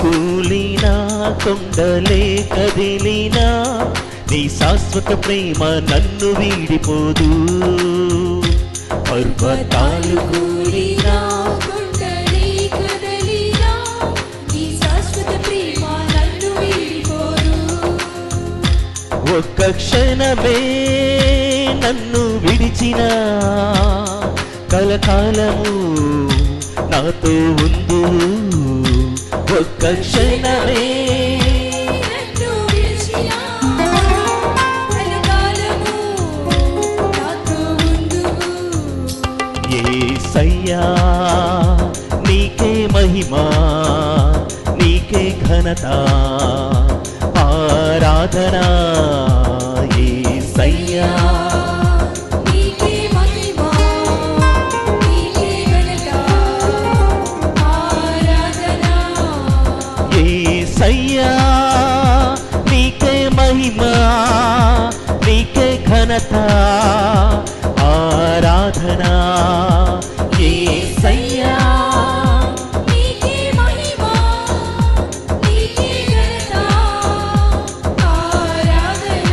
కూలినా కొండలే కదిలినా నీ శాశ్వత ప్రేమ నన్ను వీడిపోదు. పర్వతాలు కూలినా కొండలే కదిలినా నీ శాశ్వత ప్రేమ నన్ను వీడిపోదు. ఒక్క క్షణమే నన్ను విడిచిన కలకాలము నాతో ఉందు. ఒక్క క్షణమే నన్ను విడిచిన కలకాలము నాతో ఉందువు. యేసయ్యా నీకే మహిమా నీకే ఘనత ఆరాధనా. యేసయ్యా నీకే మహిమ నీకే ఘనత ఆరాధన. యేసయ్యా నీకే మహిమా నీకే ఘనత ఆరాధనా. యేసయ్యా నీకే మహిమ నీకే ఘనత ఆరాధన.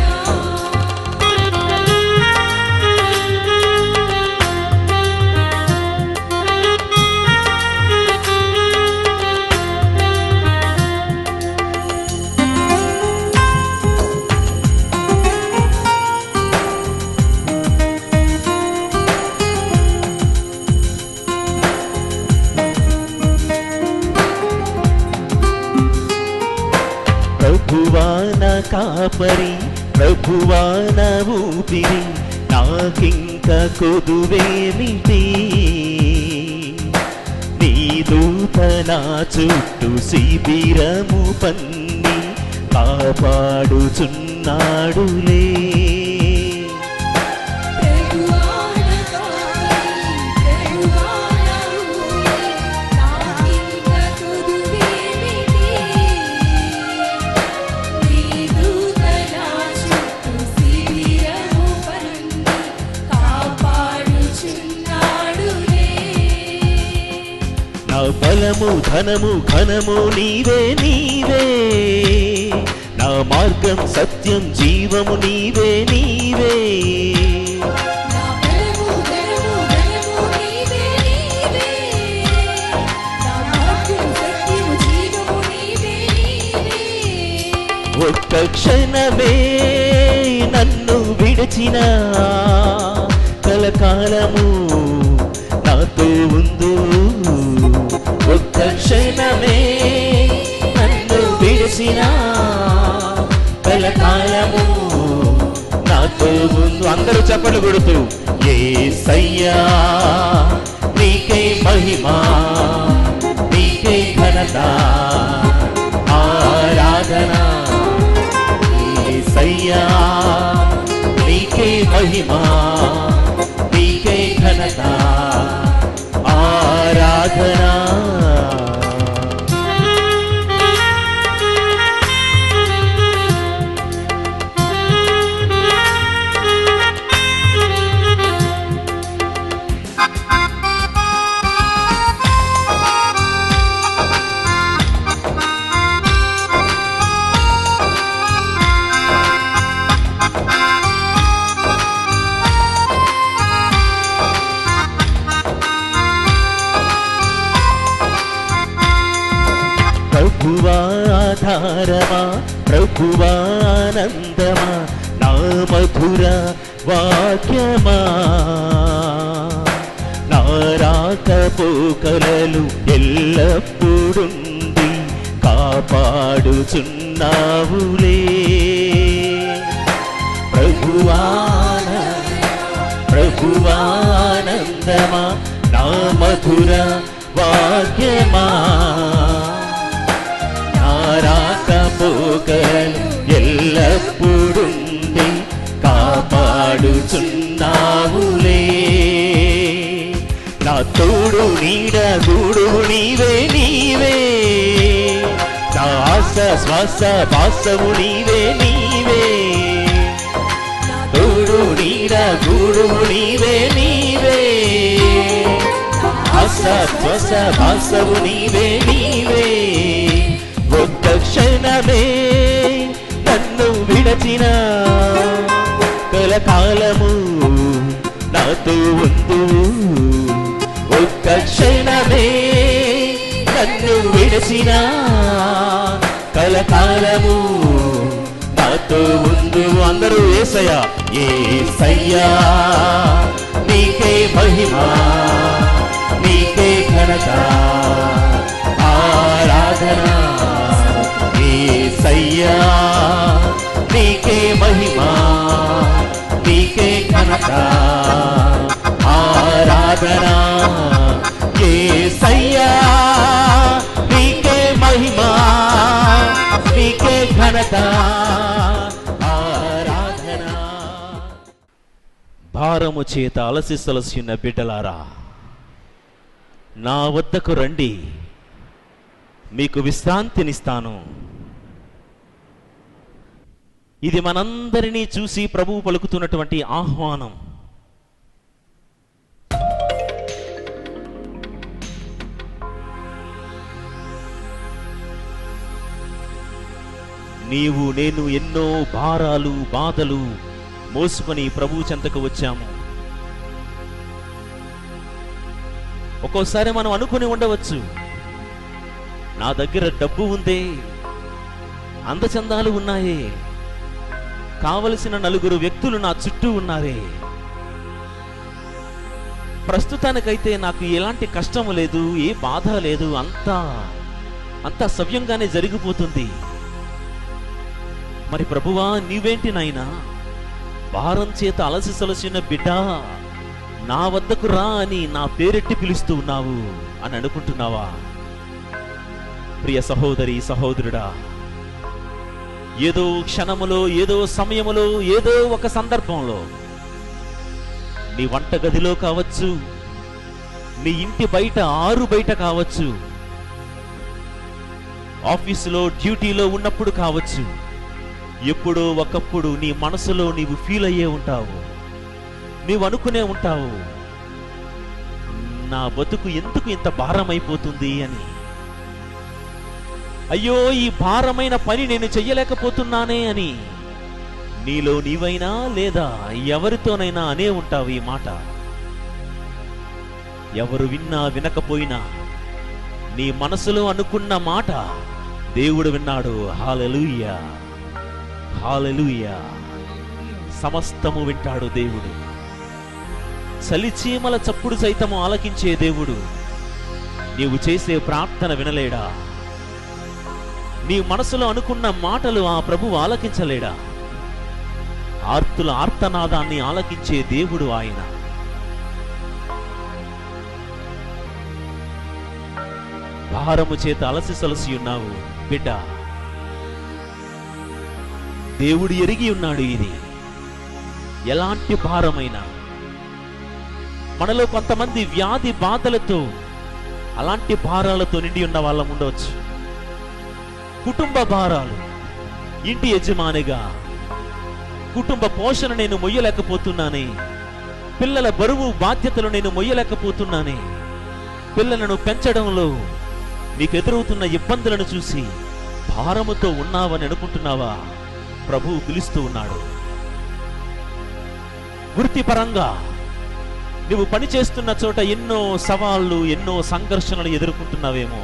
ప్రభువా నా కాపరి ప్రభువా నా ఊపిరి నాకింక కొదువేమిటి. నీ దూత నా చుట్టూ శిబిరము పన్ని కాపాడుచున్నాడులే. నా బలము ధనము ఘనము నీవే నీవే, నా మార్గం సత్యం జీవము నీవే నీవే. ఒక్క క్షణమే నన్ను విడిచిన కలకాలము నాతో ఉందు. ఒక్క క్షణమే నన్ను విడిచిన కలకాలము నాతో ఉందు. అందరూ చప్పట్లు కొడుతూ యేసయ్యా నీకే మహిమా నీకే ఘనత ఆరాధనా. యేసయ్యా నీకే మహిమా నీకే ఘనత ఆరాధనా. ప్రభువా ఆధారమా ప్రభువా ఆనందమా నా మధుర వాక్యమా. నా రాకపోకలలు ఎల్లప్పుడుండి కాపాడుచున్నావులే. ప్రభువానందమా నా మధుర వాక్యమా. నా రాకపోకలు ఎల్లప్పుడుండి కాపాడుచున్నావులే. నా తోడు నీడ గూడు నీవే నీవే, నా ఆశ శ్వాస వాసము నీవే నీవే. తోడు నీడ గూడు నీవే నీవే, ఆశ శ్వాస వాసము నీవే నీవే. క్షణమే నన్ను విడచిన కలకాలము నాతో ఉందు. ఒక్క క్షణమే నన్ను విడచిన కలకాలము నాతో ఉందు. అందరూ యేసయ్యా యేసయ్యా నీకే మహిమ నీకే ఘనత ఆరాధన. యేసయ్యా నీకే మహిమ నీకే ఘనత ఆరాధన. యేసయ్యా నీకే మహిమ నీకే ఘనత ఆరాధన. భారము చేత అలసి సొలసి ఉన్న బిడ్డలారా, నా వద్దకు రండి, మీకు విశ్రాంతినిస్తాను. ఇది మనందరినీ చూసి ప్రభువు పలుకుతున్నటువంటి ఆహ్వానం. నీవు నేను ఎన్నో భారాలు బాధలు మోసుకొని ప్రభువు చెంతకు వచ్చాము. ఒక్కోసారి మనం అనుకుని ఉండవచ్చు, నా దగ్గర డబ్బు ఉందే, అందచందాలు ఉన్నాయే, కావలసిన నలుగురు వ్యక్తులు నా చుట్టూ ఉన్నారే, ప్రస్తుతానికైతే నాకు ఎలాంటి కష్టము లేదు, ఏ బాధ లేదు, అంతా సవ్యంగానే జరిగిపోతుంది. మరి ప్రభువా నీవేంటి నాయనా, భారం చేత అలసి సొలసిన బిడ్డ నా వద్దకు రా అని నా పేరెట్టి పిలుస్తూ ఉన్నావు అని అనుకుంటున్నావా? ప్రియ సహోదరి సహోదరుడా, ఏదో క్షణములో, ఏదో సమయములో, ఏదో ఒక సందర్భంలో నీ వంటగదిలో కావచ్చు, నీ ఇంటి బయట ఆరు బయట కావచ్చు, ఆఫీసులో డ్యూటీలో ఉన్నప్పుడు కావచ్చు, ఎప్పుడో ఒకప్పుడు నీ మనసులో నీవు ఫీల్ అయ్యే ఉంటావు. నీవు అనుకునే ఉంటావు, నా బతుకు ఎందుకు ఇంత భారమైపోతుంది అని. అయ్యో ఈ భారమైన పని నేను చెయ్యలేకపోతున్నానే అని నీలో నీవైనా లేదా ఎవరితోనైనా అనే ఉంటావు ఈ మాట. ఎవరు విన్నా వినకపోయినా నీ మనసులో అనుకున్న మాట దేవుడు విన్నాడు. హల్లెలూయా, హల్లెలూయా. సమస్తము వింటాడు దేవుడు. చలిచీమల చప్పుడు సైతము ఆలకించే దేవుడు నీవు చేసే ప్రార్థన వినలేడా? నీ మనసులో అనుకున్న మాటలు ఆ ప్రభువు ఆలకించలేడా? ఆర్తుల ఆర్తనాదాన్ని ఆలకించే దేవుడు ఆయన. భారము చేత అలసి సొలసి ఉన్నావు బిడ్డ, దేవుడు ఎరిగి ఉన్నాడు. ఇది ఎలాంటి భారమైనా, మనలో కొంతమంది వ్యాధి బాధలతో అలాంటి భారాలతో నిండి ఉన్న వాళ్ళం ఉండవచ్చు. కుటుంబ భారాలు, ఇంటి యజమానిగా కుటుంబ పోషణ నేను మొయ్యలేకపోతున్నానే, పిల్లల బరువు బాధ్యతలు నేను మొయ్యలేకపోతున్నానే, పిల్లలను పెంచడంలో నీకు ఎదురవుతున్న ఇబ్బందులను చూసి భారముతో ఉన్నావని అనుకుంటున్నావా? ప్రభువు పిలుస్తూ ఉన్నాడు. వృత్తిపరంగా నువ్వు పని చేస్తున్న చోట ఎన్నో సవాళ్లు, ఎన్నో సంఘర్షణలు ఎదుర్కొంటున్నావేమో.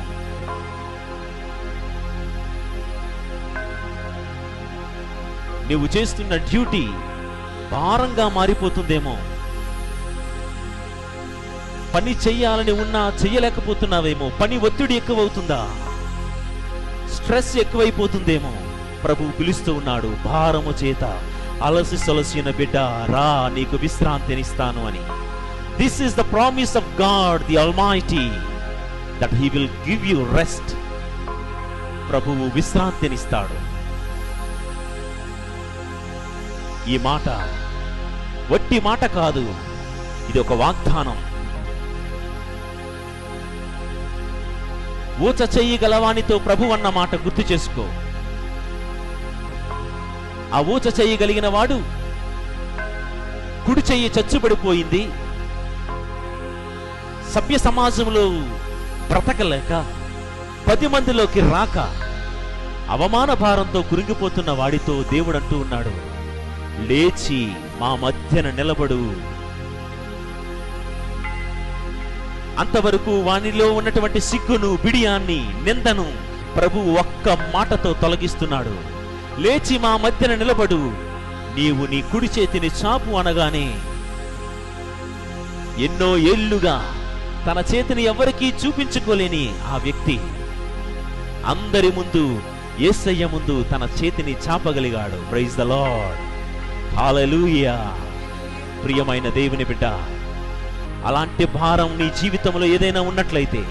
నువ్వు చేస్తున్న డ్యూటీ భారంగా మారిపోతుందేమో. పని చెయ్యాలని ఉన్నా చెయ్యలేకపోతున్నావేమో. పని ఒత్తిడి ఎక్కువవుతుందా? స్ట్రెస్ ఎక్కువైపోతుందేమో. ప్రభువు పిలుస్తూ ఉన్నాడు, భారము చేత అలసి సొలసిన బిడ్డ రా, నీకు విశ్రాంతినిస్తాను అని. This is the promise of God the almighty that he will give you rest. ప్రభువు విశ్రాంతినిస్తాడు. ఈ మాట వట్టి మాట కాదు, ఇది ఒక వాగ్దానం. ఊచ చెయ్యి గలవానితో ప్రభు అన్న మాట గుర్తు చేసుకో. ఆ ఊచ చెయ్యగలిగిన వాడు కుడి చెయ్యి చచ్చుబడిపోయింది, సభ్య సమాజంలో బ్రతకలేక 10 మందిలోకి రాక అవమాన భారంతో కురింగిపోతున్న వాడితో దేవుడు అంటూ ఉన్నాడు, లేచి మా మధ్యన నిలబడు. అంతవరకు వానిలో ఉన్నటువంటి సిగ్గును, బిడియాన్ని, నిందను ప్రభువు ఒక్క మాటతో తొలగిస్తున్నాడు. లేచి మా మధ్యన నిలబడు, నీవు నీ కుడి చేతిని చాపు అనగానే ఎన్నో ఏళ్లుగా తన చేతిని ఎవరికీ చూపించుకోలేని ఆ వ్యక్తి అందరి ముందు, యేసయ్య ముందు తన చేతిని చాపగలిగాడు. ప్రైజ్ ద లార్డ్, హల్లెలూయా. ప్రియమైన దేవుని బిడ్డ, అలాంటి భారం నీ జీవితంలో ఏదైనా ఉన్నట్లయితే,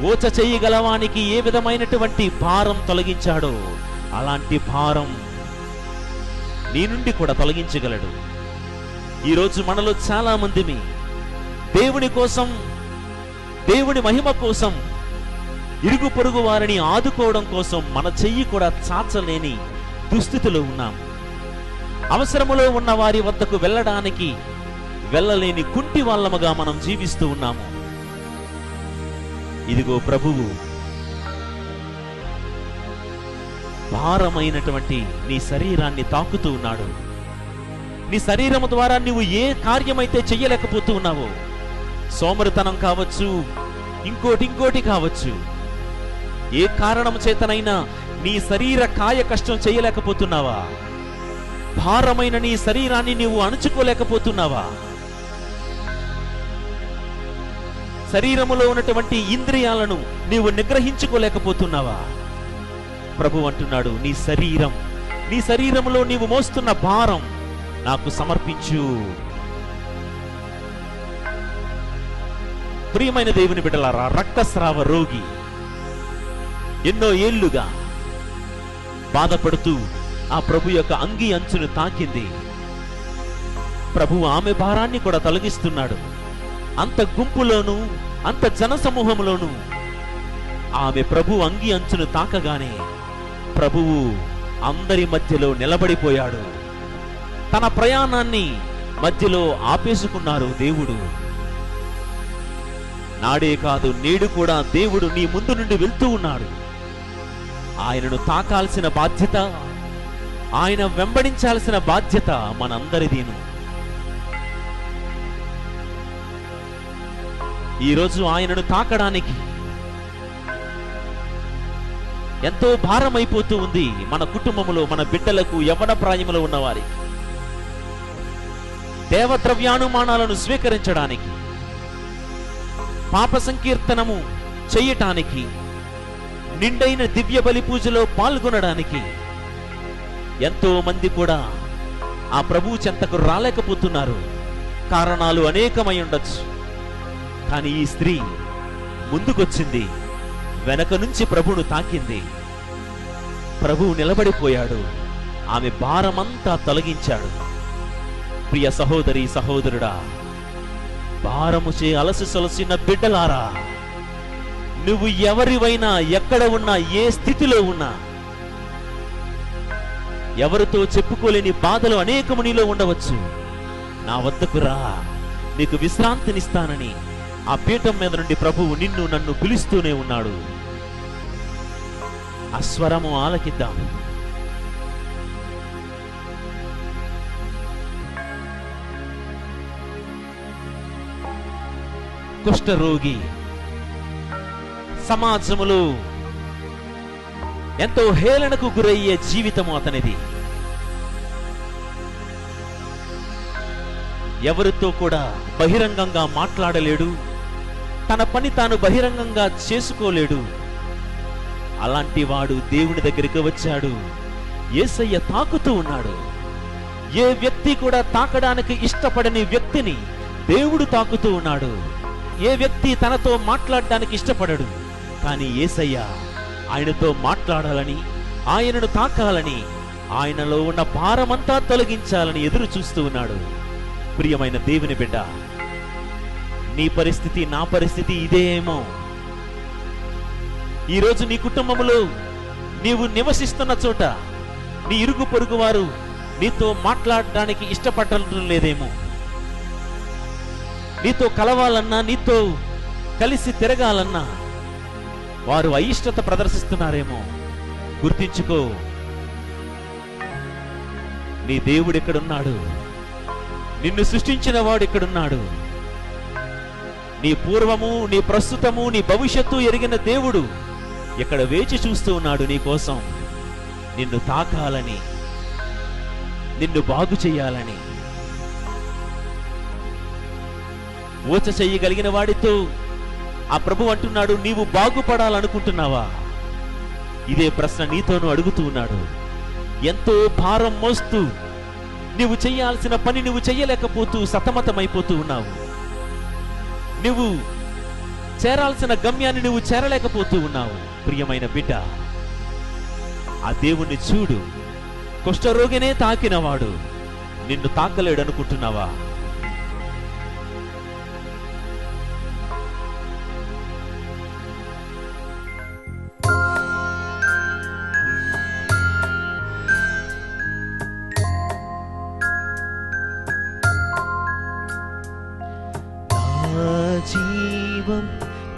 ఓచ చేయగలవానికి ఏ విధమైనటువంటి భారం తొలగించాడో అలాంటి భారం నీ నుండి కూడా తొలగించగలడు. ఈరోజు మనలో చాలా మందిమి దేవుని కోసం, దేవుని మహిమ కోసం, ఇరుగు పొరుగు వారిని ఆదుకోవడం కోసం మన చెయ్యి కూడా చాచలేని దుస్థితిలో ఉన్నాం. అవసరములో ఉన్న వారి వద్దకు వెళ్ళలేని కుంటి వాళ్ళముగా మనం జీవిస్తూ ఉన్నాము. ఇదిగో ప్రభువు భారమైనటువంటి నీ శరీరాన్ని తాకుతూ ఉన్నాడు. నీ శరీరము ద్వారా నువ్వు ఏ కార్యమైతే చెయ్యలేకపోతూ ఉన్నావో, సోమరితనం కావచ్చు, ఇంకోటి కావచ్చు, ఏ కారణం చేతనైనా నీ శరీర కాయ కష్టం చేయలేకపోతున్నావా? భారమైన నీ శరీరాన్ని నీవు అణుచుకోలేకపోతున్నావా? శరీరములో ఉన్నటువంటి ఇంద్రియాలను నీవు నిగ్రహించుకోలేకపోతున్నావా? ప్రభు అంటున్నాడు, నీ శరీరములో నీవు మోస్తున్న భారం నాకు సమర్పించు. ప్రియమైన దేవుని బిడ్డలారా, రక్తస్రావ రోగి ఎన్నో ఏళ్లుగా బాధపడుతూ ఆ ప్రభు యొక్క అంగి అంచును తాకింది. ప్రభు ఆమె భారాన్ని కూడా తొలగిస్తున్నాడు. అంత గుంపులోను, అంత జనసమూహంలోను ఆమె ప్రభు అంగి అంచును తాకగానే ప్రభువు అందరి మధ్యలో నిలబడిపోయాడు. తన ప్రయాణాన్ని మధ్యలో ఆపేసుకున్నారు దేవుడు. నాడే కాదు, నేడు కూడా దేవుడు నీ ముందు నుండి వెళ్తూ ఉన్నాడు. ఆయనను తాకాల్సిన బాధ్యత, ఆయన వెంబడించాల్సిన బాధ్యత మనందరిదీను. ఈరోజు ఆయనను తాకడానికి ఎంతో భారమైపోతూ ఉంది మన కుటుంబములో, మన బిడ్డలకు, యవ్వన ప్రాయములో ఉన్నవారికి. దేవద్రవ్యానుమానాలను స్వీకరించడానికి, పాప సంకీర్తనము చెయ్యటానికి, నిండైన దివ్య బలి పూజలో పాల్గొనడానికి ఎంతో మంది కూడా ఆ ప్రభువు చెంతకు రాలేకపోతున్నారు. కారణాలు అనేకమై ఉండొచ్చు. కానీ ఈ స్త్రీ ముందుకొచ్చింది, వెనక నుంచి ప్రభువును తాకింది. ప్రభువు నిలబడిపోయాడు, ఆమె భారమంతా తొలగించాడు. ప్రియ సహోదరి, సహోదరుడా, భారముచే అలసి సొలసిన బిడ్డలారా, నువ్వు ఎవరివైనా, ఎక్కడ ఉన్నా, ఏ స్థితిలో ఉన్నా, ఎవరితో చెప్పుకోలేని బాధలు అనేకము నీలో ఉండవచ్చు. నా వద్దకు రా, నీకు విశ్రాంతినిస్తానని ఆ పీఠం మీద నుండి ప్రభువు నిన్ను నన్ను పిలుస్తూనే ఉన్నాడు. ఆ స్వరము ఆలకిద్దాం. కుష్ఠరోగి సమాజములో ఎంతో హేళనకు గురయ్యే జీవితము అతనిది. ఎవరితో కూడా బహిరంగంగా మాట్లాడలేడు, తన పని తాను బహిరంగంగా చేసుకోలేడు. అలాంటి వాడు దేవుని దగ్గరికి వచ్చాడు. యేసయ్య తాకుతూ ఉన్నాడు. ఏ వ్యక్తి కూడా తాకడానికి ఇష్టపడని వ్యక్తిని దేవుడు తాకుతూ ఉన్నాడు. ఏ వ్యక్తి తనతో మాట్లాడడానికి ఇష్టపడడు, కానీ యేసయ్య ఆయనతో మాట్లాడాలని, ఆయనను తాకాలని, ఆయనలో ఉన్న భారమంతా తొలగించాలని ఎదురు చూస్తూ ఉన్నాడు. ప్రియమైన దేవుని బిడ్డ, నీ పరిస్థితి, నా పరిస్థితి ఇదేమో. ఈరోజు నీ కుటుంబంలో, నీవు నివసిస్తున్న చోట నీ ఇరుగు పొరుగు వారు నీతో మాట్లాడడానికి ఇష్టపడటం లేదేమో. నీతో కలవాలన్నా, నీతో కలిసి తిరగాలన్నా వారు అయిష్టత ప్రదర్శిస్తున్నారేమో. గుర్తించుకో, నీ దేవుడు ఎక్కడున్నాడు? నిన్ను సృష్టించిన వాడు ఎక్కడున్నాడు? నీ పూర్వము, నీ ప్రస్తుతము, నీ భవిష్యత్తు ఎరిగిన దేవుడు ఇక్కడ వేచి చూస్తూ ఉన్నాడు నీ కోసం, నిన్ను తాకాలని, నిన్ను బాగు చేయాలని. ఓచ చెయ్యగలిగిన వాడితో ఆ ప్రభు అంటున్నాడు, నీవు బాగుపడాలనుకుంటున్నావా? ఇదే ప్రశ్న నీతోనూ అడుగుతూ ఉన్నాడు. ఎంతో భారం మోస్తూ నీవు చెయ్యాల్సిన పని నువ్వు చెయ్యలేకపోతూ సతమతమైపోతూ ఉన్నావు. నువ్వు చేరాల్సిన గమ్యాన్ని నువ్వు చేరలేకపోతూ ఉన్నావు. ప్రియమైన బిడ్డ, ఆ దేవుణ్ణి చూడు. కుష్ఠరోగినే తాకినవాడు నిన్ను తాకలేడు అనుకుంటున్నావా? జీవం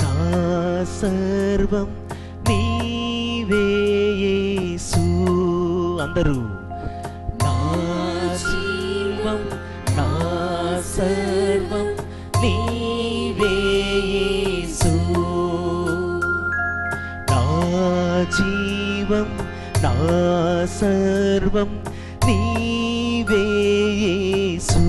నా సర్వం నీవే యేసు. అందరూ నా జీవం నా సర్వం నీవే యేసు. నా జీవం నా సర్వం నీవే యేసు.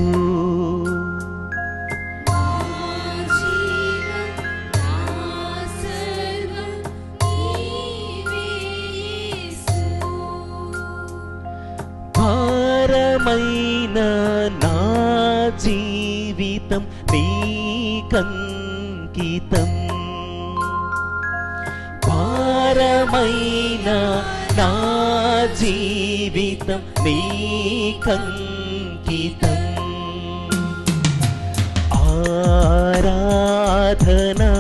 భారమైన నా జీవితం నీకంకితం. భారమైన నా జీవితం నీకంకితం. ఆరాధనా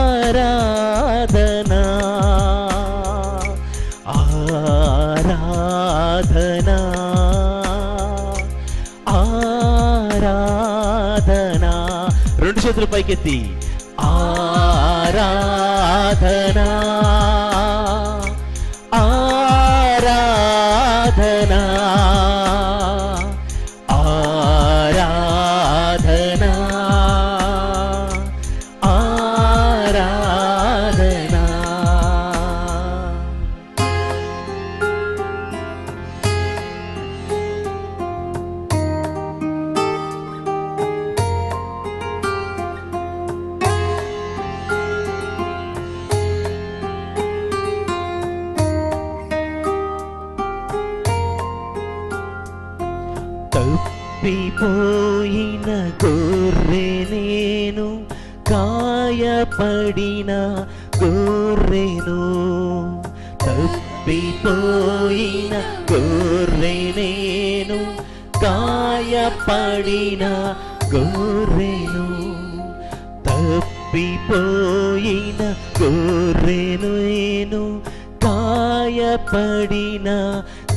ఆరాధనా ఆరాధనా ఆరాధనా. రెండు చేతులు పైకెత్తి ఆరాధనా ఆరాధనా ఆరాధనా ఆరాధనా. తప్పిపోయిన గొర్రె నేను, గాయపడిన గొర్రెను. తప్పిపోయిన గొర్రె నేను, గాయపడిన గొర్రెను. తప్పిపోయిన గొర్రెను నేను, గాయపడిన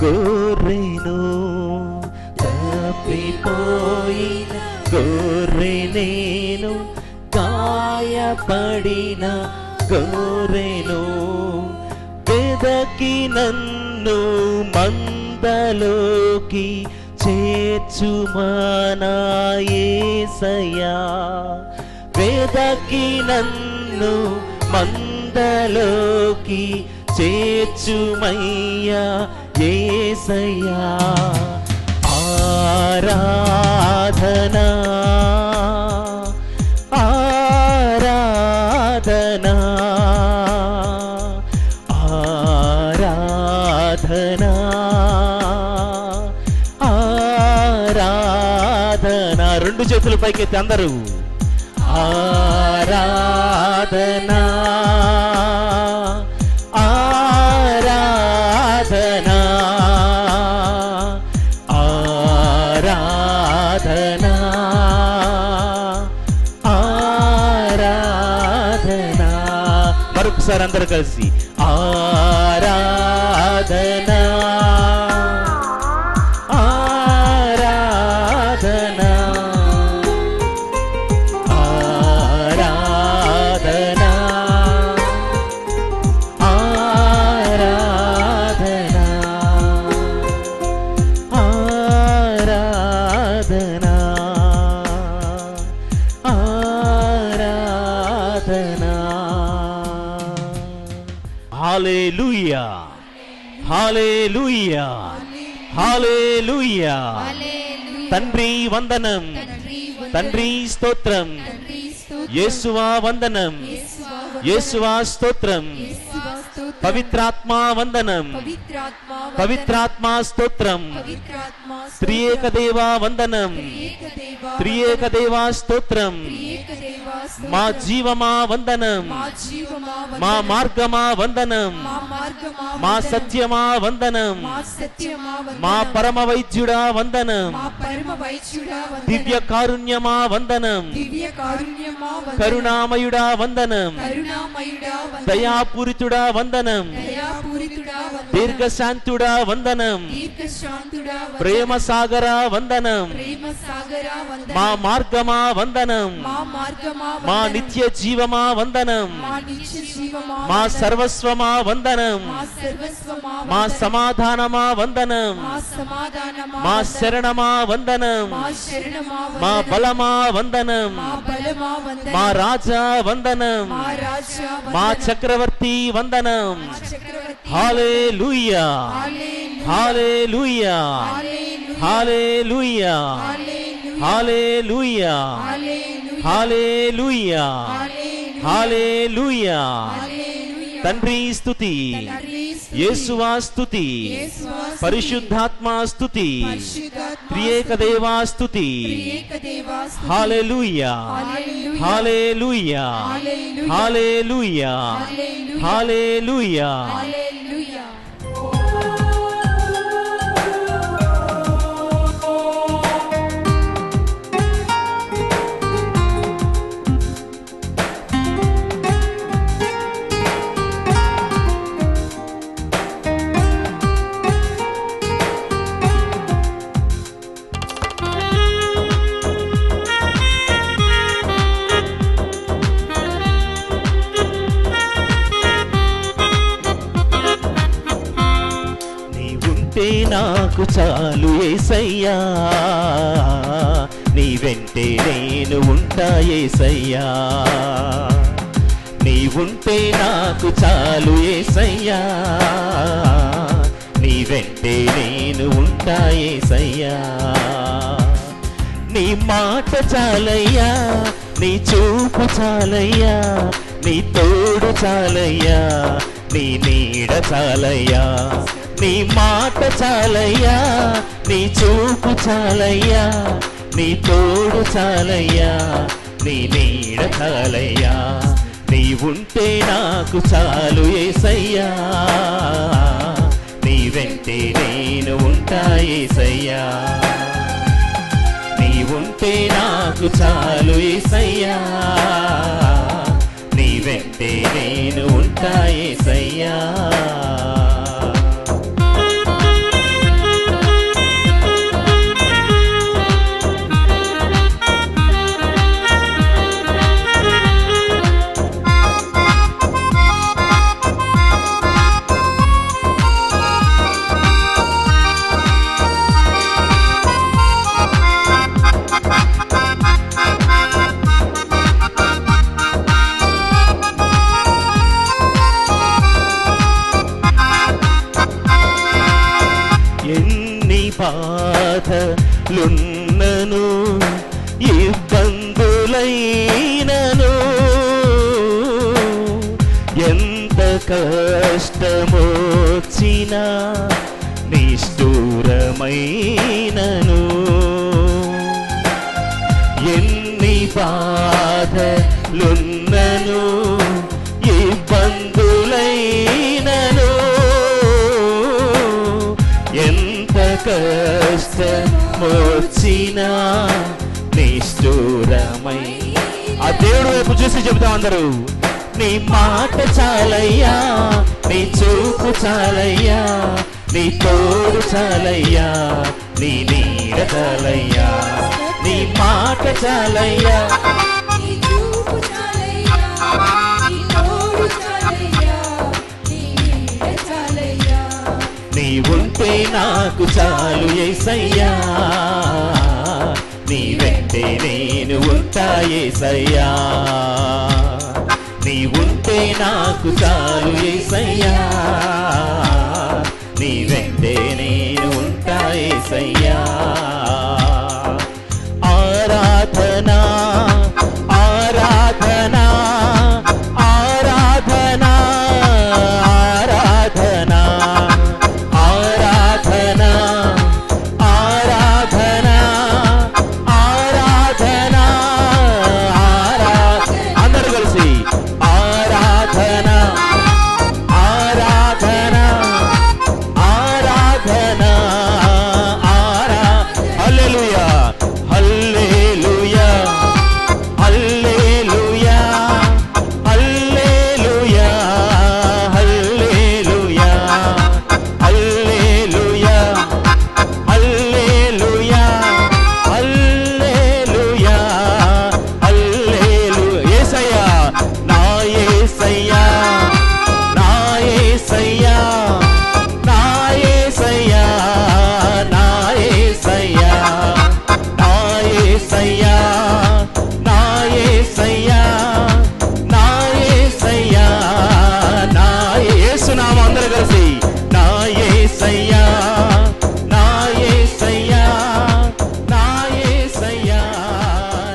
గొర్రెను. తప్పిపోయిన గొర్రె నేను, గాయపడిన గొర్రెను. వెదకి నన్ను మందలోకి చేర్చుమా యేసయ్యా. వెదకి నన్ను మందలోకి చేర్చుమయ్యా యేసయ్యా. ఆరాధనా ఆరాధనా ఆరాధనా ఆరాధనా. రెండు చేతులు పైకెత్తి అందరూ ఆరాధనా ఆరాధనా ఆరాధనా ఆరాధనా. మరొకసారి అందరూ కలిసి ఆరాధనా ఆరాధనా ఆరాధనా హల్లెలూయా హల్లెలూయా హల్లెలూయా. తండ్రి వందనం, తండ్రి స్తోత్రం, యేసువా వందనం, యేసువా స్తోత్రం, పవిత్రాత్మా వందనం, పవిత్రాత్మా స్తోత్రం, త్రియేక దేవా వందనం, త్రియేక దేవా స్తోత్రం, మా జీవమా వందనం, మా మార్గమా వందనం, మా సత్యమా వందనం, మా పరమ వైద్యుడా వందనం, దివ్య కారుణ్యమా వందనం, కరుణామయుడా వందనం, దయాపూరితుడా వందనం, దీర్ఘశాంతుడా వందనం, ప్రేమ సాగరా వందనం, మా మార్గమా వందనం, మా నిత్య జీవమా వందనం, మా సర్వస్వమా వందనం, మా సమాధానమా వందనం, మా శరణమా వందనం, మా బలమా వందనం, మా రాజా వందనం, మా చక్రవర్తి వందనం. హల్లెలూయా హల్లెలూయా హల్లెలూయా హల్లెలూయా హల్లెలూయా హల్లెలూయా. తండ్రి స్తుతి, యేసువా స్తుతి, పరిశుద్ధాత్మా స్తుతి, త్రియేక దేవా స్తుతి. హల్లెలూయా హల్లెలూయా హల్లెలూయా హల్లెలూయా. నాకు చాలు యేసయ్యా, నీ వెంటే నేను ఉంటా యేసయ్యా. నీ ఉంటే నాకు చాలు యేసయ్యా, నీ వెంటే నేను ఉంటా యేసయ్యా. నీ మాట చాలయ్యా, నీ చూపు చాలయ్యా, నీ తోడు చాలయ్యా, నీ నీడ చాలయ్యా. నీ మాట చాలయ్యా, నీ చూపు చాలయ్యా, నీ తోడు చాలయ్యా, నీ నీడ చాలయ్యా. నీ ఉంటే నాకు చాలు యేసయ్యా, నీ వెంటే నేను ఉంటా యేసయ్యా. నీ ఉంటే నాకు చాలు యేసయ్యా, నీ వెంటే నేను ఉంటా యేసయ్యా. బాధలున్నను, ఇబ్బందులైనను, ఎంత కష్టమొచ్చినా నిష్ఠూరమైనను, ఎన్ని బాధలున్నను, ఇబ్బందులైనను, ఎంత కష్టమొచ్చినా నిష్ఠూరమై. ఆ దేవుడు వైపు చూసి చెబుతాం అందరూ. నీ మాట చాలయ్యా, నీ చూపు చాలయ్యా, నీ తోడు చాలయ్యా, నీ నీడ చాలయ్యా. నీ మాట చాలయ్యా, నీ చూపు చాలయ్యా, నీ తోడు చాలయ్యా, నీ నీడ చాలయ్యా. నీ ఉంటే నాకు చాలు యేసయ్యా, నీ వెంటే నేను ఉంటా యేసయ్యా. నీ ఉంటే నాకు చాలు యేసయ్యా, నీ వెంటే నేను ఉంటా యేసయ్యా. ఆరాధనా ఆరాధనా ఆరాధనా ఆరాధనా ఆరాధనా ఆరాధనా ఆరాధనా అందరూ కలిసి ఆరాధనా ఆరాధనా ఆరాధనా హల్లెలూయా హల్లెలూయా హల్లెలూయా హల్లెలూయా హల్లెలూయా హల్లెలూయా హల్లెలూయా హల్లెలూయా హల్లెలూయా. యేసయ్యా నా యేసయ్యా నా యేసయ్యా నా యేసయ్యా నా యేసయ్యా నా యేసయ్యా నా యేసయ్యా నా యేసయ్యా నా యేసునామం అందరూ కలిసి నా యేసయ్యా నా యేసయ్యా నా యేసయ్యా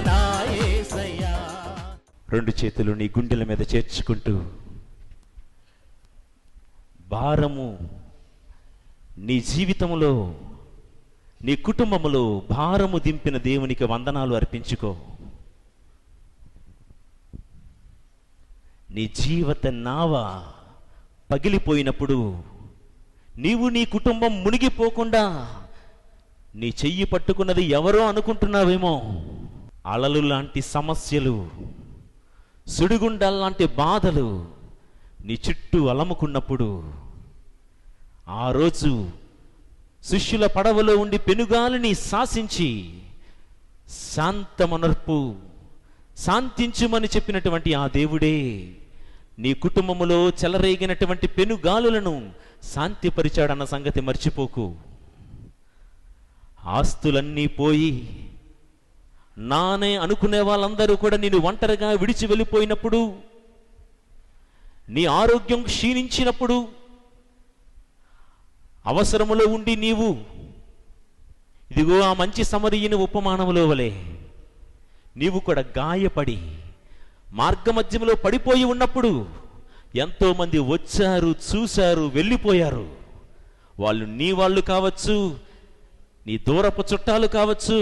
నా యేసయ్యా. రెండు చేతులు నీ గుండెల మీద చేర్చుకుంటూ భారము నీ జీవితంలో నీ కుటుంబములో భారము దింపిన దేవునికి వందనాలు అర్పించుకో. నీ జీవిత నావ పగిలిపోయినప్పుడు నీవు నీ కుటుంబం మునిగిపోకుండా నీ చెయ్యి పట్టుకున్నది ఎవరో అనుకుంటున్నావేమో. అలలు లాంటి సమస్యలు, సుడిగుండాల్లాంటి బాధలు నీ చుట్టూ అలముకున్నప్పుడు ఆ రోజు శిష్యుల పడవలో ఉండి పెనుగాలిని శాసించి శాంతమనర్పు శాంతించుమని చెప్పినటువంటి ఆ దేవుడే నీ కుటుంబములో చెలరేగినటువంటి పెనుగాలులను శాంతిపరిచాడన్న సంగతి మర్చిపోకు. ఆస్తులన్నీ పోయి నానే అనుకునే వాళ్ళందరూ కూడా నిన్ను ఒంటరిగా విడిచి వెళ్ళిపోయినప్పుడు, నీ ఆరోగ్యం క్షీణించినప్పుడు, అవసరములో ఉండి నీవు ఇదిగో ఆ మంచి సమరయుని ఉపమానములో వలె నీవు కూడా గాయపడి మార్గమధ్యములో పడిపోయి ఉన్నప్పుడు ఎంతోమంది వచ్చారు, చూశారు, వెళ్ళిపోయారు. వాళ్ళు కావచ్చు, నీ దూరపు చుట్టాలు కావచ్చు,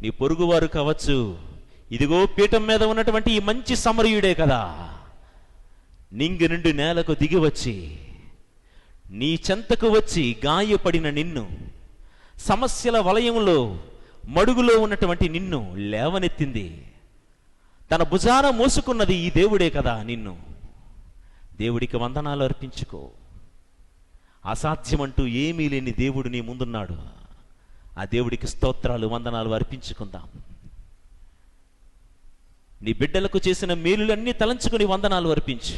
నీ పొరుగువారు కావచ్చు. ఇదిగో పీఠం మీద ఉన్నటువంటి ఈ మంచి సమరయుడే కదా నింగి నుండి నేలకు దిగి వచ్చి నీ చెంతకు వచ్చి గాయపడిన నిన్ను, సమస్యల వలయంలో మడుగులో ఉన్నటువంటి నిన్ను లేవనెత్తింది. తన భుజాన మోసుకున్నది ఈ దేవుడే కదా నిన్ను. దేవుడికి వందనాలు అర్పించుకో. అసాధ్యమంటూ ఏమీ లేని దేవుడు నీ ముందున్నాడు. ఆ దేవుడికి స్తోత్రాలు వందనాలు అర్పించుకుందాం. నీ బిడ్డలకు చేసిన మేలులన్నీ తలంచుకుని వందనాలు అర్పించు.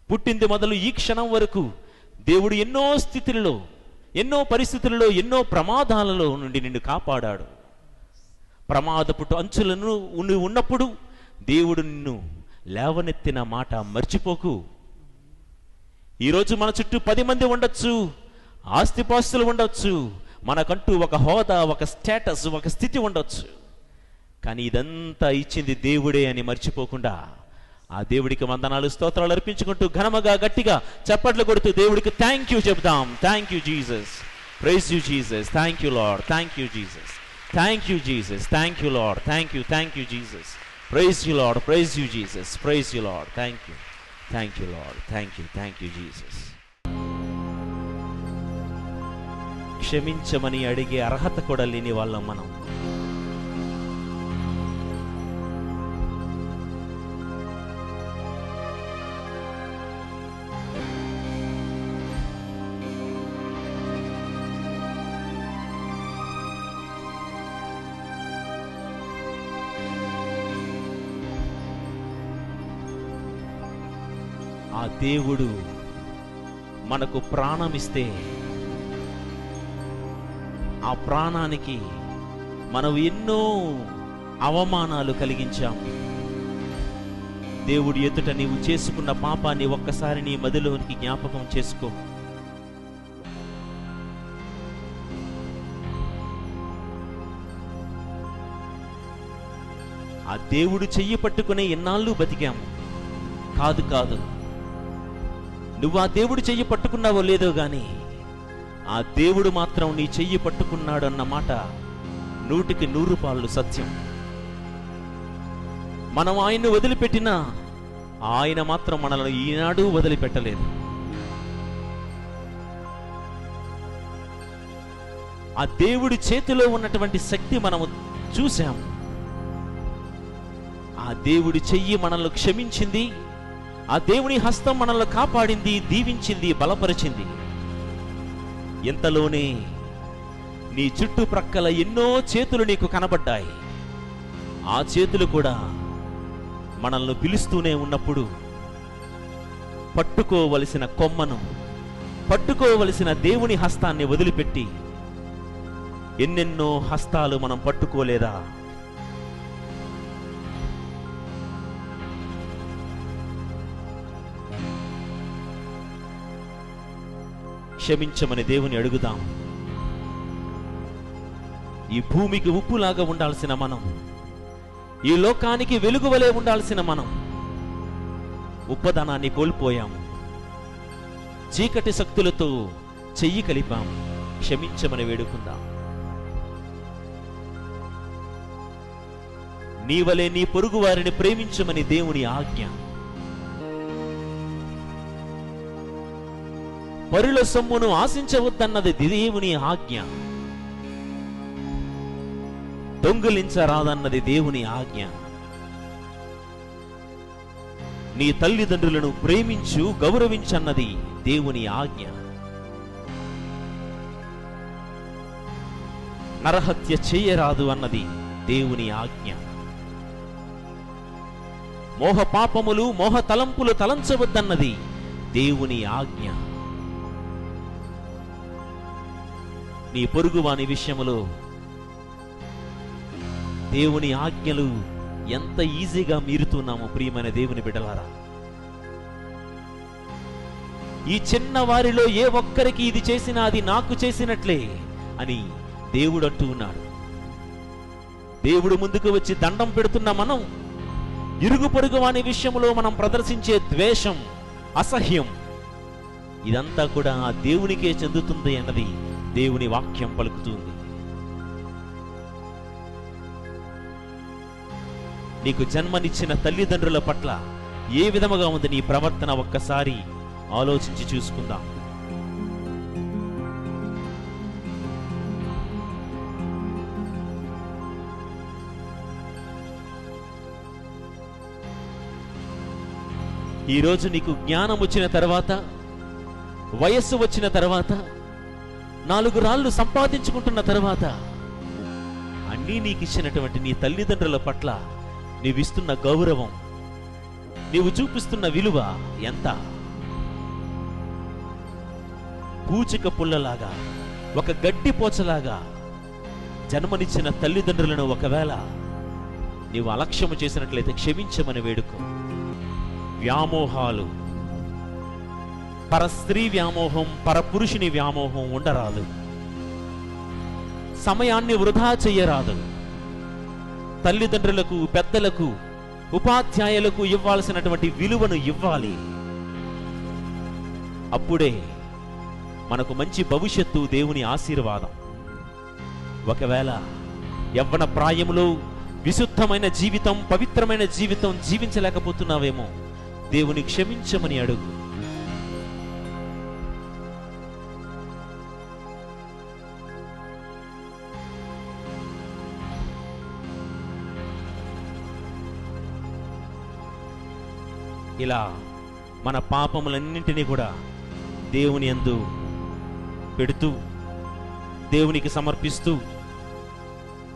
పుట్టింది మొదలు ఈ క్షణం వరకు దేవుడు ఎన్నో స్థితులలో, ఎన్నో పరిస్థితులలో, ఎన్నో ప్రమాదాలలో నుండి నిన్ను కాపాడాడు. ప్రమాదపు అంచులను ఉన్నప్పుడు దేవుడు నిన్ను లేవనెత్తిన మాట మర్చిపోకు. ఈరోజు మన చుట్టూ 10 మంది ఉండొచ్చు, ఆస్తిపాస్తులు ఉండొచ్చు, మనకంటూ ఒక హోదా, ఒక స్టేటస్, ఒక స్థితి ఉండొచ్చు. కానీ ఇదంతా ఇచ్చింది దేవుడే అని మర్చిపోకుండా ఆ దేవుడికి వందనాలు స్తోత్రాలు అర్పించుకుంటూ ఘనముగా గట్టిగా చప్పట్లు కొడుతూ దేవుడికి థ్యాంక్ యూ చెప్దాం. Thank you Jesus, praise you Jesus, thank you Lord, thank you Jesus, thank you Jesus, thank you Lord, thank you Jesus, praise you Lord, praise you Jesus, praise you Lord, thank you Lord, thank you Jesus. క్షమించమని అడిగే అర్హత కూడా లేని వాళ్ళం మనం. ఆ దేవుడు మనకు ప్రాణమిస్తే ఆ ప్రాణానికి మనం ఎన్నో అవమానాలు కలిగించాం, దేవుడి ఎదుట నీవు చేసుకున్న పాపాన్ని ఒక్కసారి నీ మదిలోనికి జ్ఞాపకం చేసుకో. ఆ దేవుడు చెయ్యి పట్టుకునే ఎన్నాళ్ళు బతికాము. కాదు కాదు, నువ్వు ఆ దేవుడు చెయ్యి పట్టుకున్నావో లేదో గాని ఆ దేవుడు మాత్రం నీ చెయ్యి పట్టుకున్నాడు అన్న మాట 100% సత్యం. మనం ఆయన్ను వదిలిపెట్టినా ఆయన మాత్రం మనల్ని ఈనాడు వదిలిపెట్టలేదు. ఆ దేవుడి చేతిలో ఉన్నటువంటి శక్తి మనము చూశాము. ఆ దేవుడి చెయ్యి మనల్ని క్షమించింది. ఆ దేవుని హస్తం మనల్ని కాపాడింది, దీవించింది, బలపరిచింది. ఇంతలోనే నీ చుట్టుప్రక్కల ఎన్నో చేతులు నీకు కనబడ్డాయి. ఆ చేతులు కూడా మనల్ని పిలుస్తూనే ఉన్నప్పుడు పట్టుకోవలసిన కొమ్మను, పట్టుకోవలసిన దేవుని హస్తాన్ని వదిలిపెట్టి ఎన్నెన్నో హస్తాలు మనం పట్టుకోలేదా? క్షమించమని దేవుని అడుగుదాం. ఈ భూమికి ఉప్పులాగా ఉండాల్సిన మనం, ఈ లోకానికి వెలుగువలే ఉండాల్సిన మనం ఉప్పదనాన్ని కోల్పోయాము. చీకటి శక్తులతో చెయ్యి కలిపాము. క్షమించమని వేడుకుందాం. నీవలే నీ పొరుగు వారిని ప్రేమించమని దేవుని ఆజ్ఞ. పరుల సొమ్మును ఆశించవద్దన్నది దేవుని ఆజ్ఞ. దొంగిలించరాదన్నది దేవుని ఆజ్ఞ. నీ తల్లిదండ్రులను ప్రేమించు, గౌరవించన్నది దేవుని ఆజ్ఞ. నరహత్య చేయరాదు అన్నది దేవుని ఆజ్ఞ. మోహ పాపములు, మోహ తలంపులు తలంచవద్దన్నది దేవుని ఆజ్ఞ. నీ పొరుగువాని విషయములో దేవుని ఆజ్ఞలు ఎంత ఈజీగా మీరుతున్నామో ప్రియమైన దేవుని బిడ్డలారా. ఈ చిన్న వారిలో ఏ ఒక్కరికి ఇది చేసినా అది నాకు చేసినట్లే అని దేవుడు అంటూ ఉన్నాడు. దేవుడు ముందుకు వచ్చి దండం పెడుతున్న మనం ఇరుగు పొరుగు వాని విషయంలో మనం ప్రదర్శించే ద్వేషం, అసహ్యం, ఇదంతా కూడా ఆ దేవునికే చెందుతుంది అన్నది దేవుని వాక్యం పలుకుతుంది. నీకు జన్మనిచ్చిన తల్లిదండ్రుల పట్ల ఏ విధముగా ఉంది నీ ప్రవర్తన? ఒక్కసారి ఆలోచించి చూసుకుందాం. ఈరోజు నీకు జ్ఞానం వచ్చిన తర్వాత, వయస్సు వచ్చిన తర్వాత, 4 రాళ్ళు సంపాదించుకుంటున్న తర్వాత అన్నీ నీకు ఇచ్చినటువంటి నీ తల్లిదండ్రుల పట్ల నీవిస్తున్న గౌరవం, నీవు చూపిస్తున్న విలువ ఎంత? పూచిక పుల్లలాగా, ఒక గడ్డి పోచలాగా జన్మనిచ్చిన తల్లిదండ్రులను ఒకవేళ నీవు అలక్ష్యము చేసినట్లయితే క్షమించమని వేడుకో. వ్యామోహాలు, పరస్త్రీ వ్యామోహం, పరపురుషుని వ్యామోహం ఉండరాదు. సమయాన్ని వృధా చెయ్యరాదు. తల్లిదండ్రులకు, పెద్దలకు, ఉపాధ్యాయులకు ఇవ్వాల్సినటువంటి విలువను ఇవ్వాలి. అప్పుడే మనకు మంచి భవిష్యత్తు, దేవుని ఆశీర్వాదం. ఒకవేళ యవ్వన ప్రాయములో విశుద్ధమైన జీవితం, పవిత్రమైన జీవితం జీవించలేకపోతున్నావేమో, దేవుని క్షమించమని అడుగు. ఇలా మన పాపములన్నింటినీ కూడా దేవుని యందు పెడుతూ, దేవునికి సమర్పిస్తూ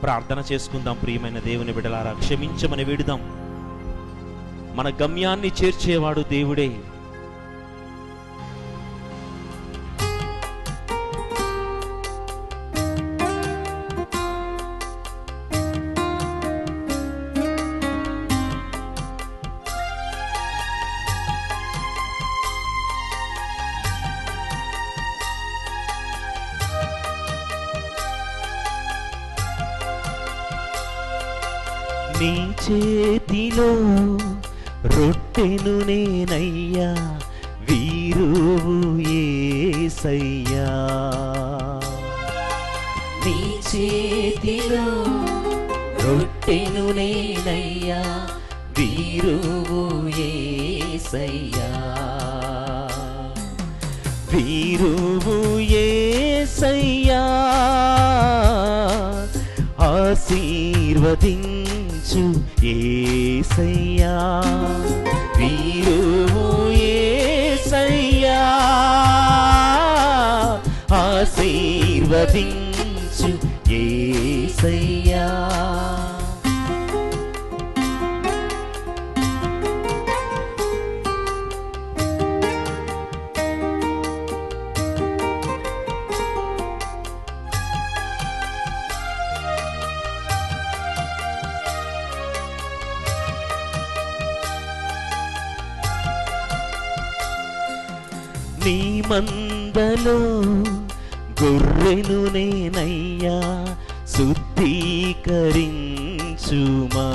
ప్రార్థన చేసుకుందాం. ప్రియమైన దేవుని బిడ్డలారా, క్షమించమని వేడుదాం. మన గమ్యాన్ని చేర్చేవాడు దేవుడే. నీ చేతిలో రొట్టెను నేనయ్యా, వీరువు యేసయ్యా. నీ చేతిలో రొట్టెను నేనయ్యా, వీరువు యేసయ్యా. వీరువు యేసయ్యా, ఆశీర్వదించు యేసయ్యా. వీరువు యేసయ్యా, ఆశీర్వదించు యేసయ్యా. నీ మందలో గొర్రెను నేనయ్యా, శుద్ధీకరించుమా.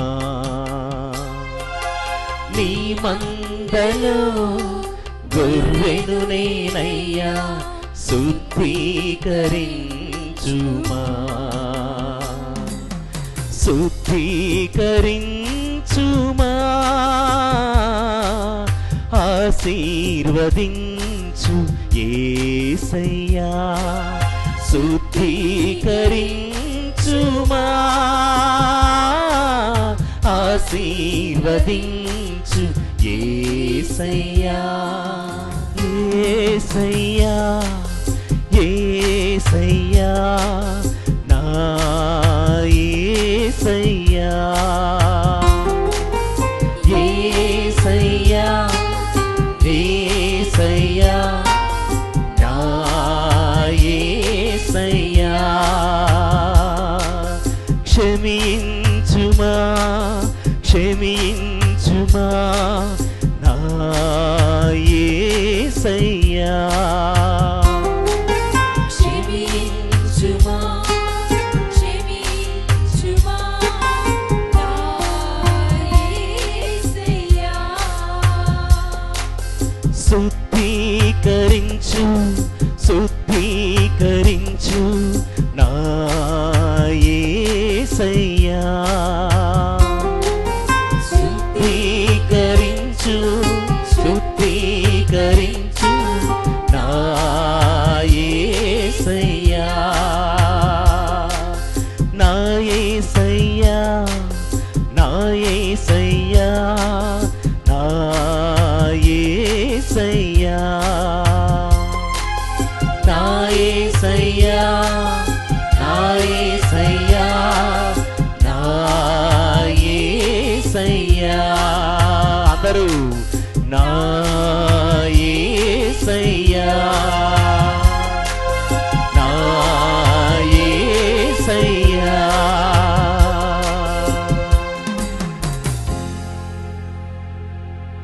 నీ మందలో గొర్రెను నేనయ్యా, శుద్ధీకరించుమా. శుద్ధీకరించుమా, ఆశీర్వదించు యేసయ్యా. శుద్ధీకరించుమా, ఆశీర్వదించు యేసయ్యా. యేసయ్యా, యేసయ్యా, నా యేసయ్యా. యేసయ్యా, యేసయ్యా, నా యేసయ్యా. క్షమించుమా, క్షమించుమా, నా యేసయ్యా. క్షమించుమా, క్షమించుమా, నా యేసయ్యా. శుద్ధీకరించు, శుద్ధీకరించు, నా యేసయ్యా. శుద్ధీకరించు, శుద్ధీకరించు, నా యేసయ్యా. నా యేసయ్యా, నా యేసయ్యా, నా యేసయ్యా. నా యేసయ్యా, నా యేసయ్యా, నా యేసయ్యా. అందరూ నా యేసయ్యా, నా యేసయ్యా.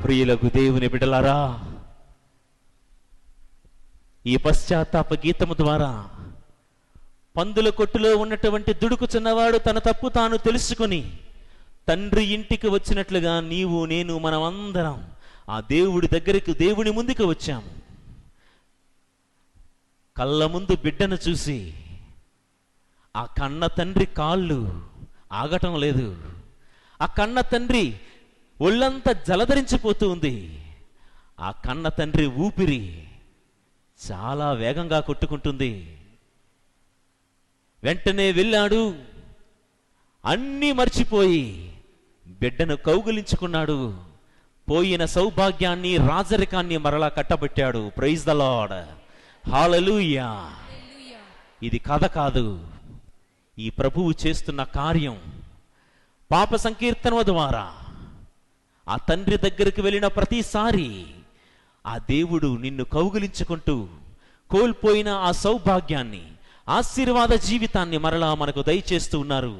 ప్రియులకు దేవుని బిడ్డలారా, ఈ పశ్చాత్తాప గీతము ద్వారా పందుల కొట్టులో ఉన్నటువంటి దుడుకు చిన్నవాడు తన తప్పు తాను తెలుసుకుని తండ్రి ఇంటికి వచ్చినట్లుగా నీవు నేను మనమందరం ఆ దేవుడి దగ్గరికి, దేవుని ముందుకు వచ్చాము. కళ్ళ ముందు బిడ్డను చూసి ఆ కన్న తండ్రి కాళ్ళు ఆగటం లేదు. ఆ కన్న తండ్రి ఒళ్ళంతా జలధరించిపోతూ ఉంది. ఆ కన్న తండ్రి ఊపిరి చాలా వేగంగా కొట్టుకుంటుంది. వెంటనే వెళ్ళాడు, అన్నీ మర్చిపోయి బిడ్డను కౌగిలించుకున్నాడు. పోయిన సౌభాగ్యాన్ని, రాజరికాన్ని మరలా కట్టబెట్టాడు. ప్రైజ్ ద లార్డ్, హల్లెలూయా. ఇది కథ కాదు, ఈ ప్రభువు చేస్తున్న కార్యం. పాప సంకీర్తన ద్వారా ఆ తండ్రి దగ్గరికి వెళ్ళిన ప్రతిసారి ఆ దేవుడు నిన్ను కౌగిలించుకుంటూ కోల్పోయిన ఆ సౌభాగ్యాన్ని, ఆశీర్వాద జీవితాన్ని మరలా మనకు దయచేస్తూ ఉన్నారు.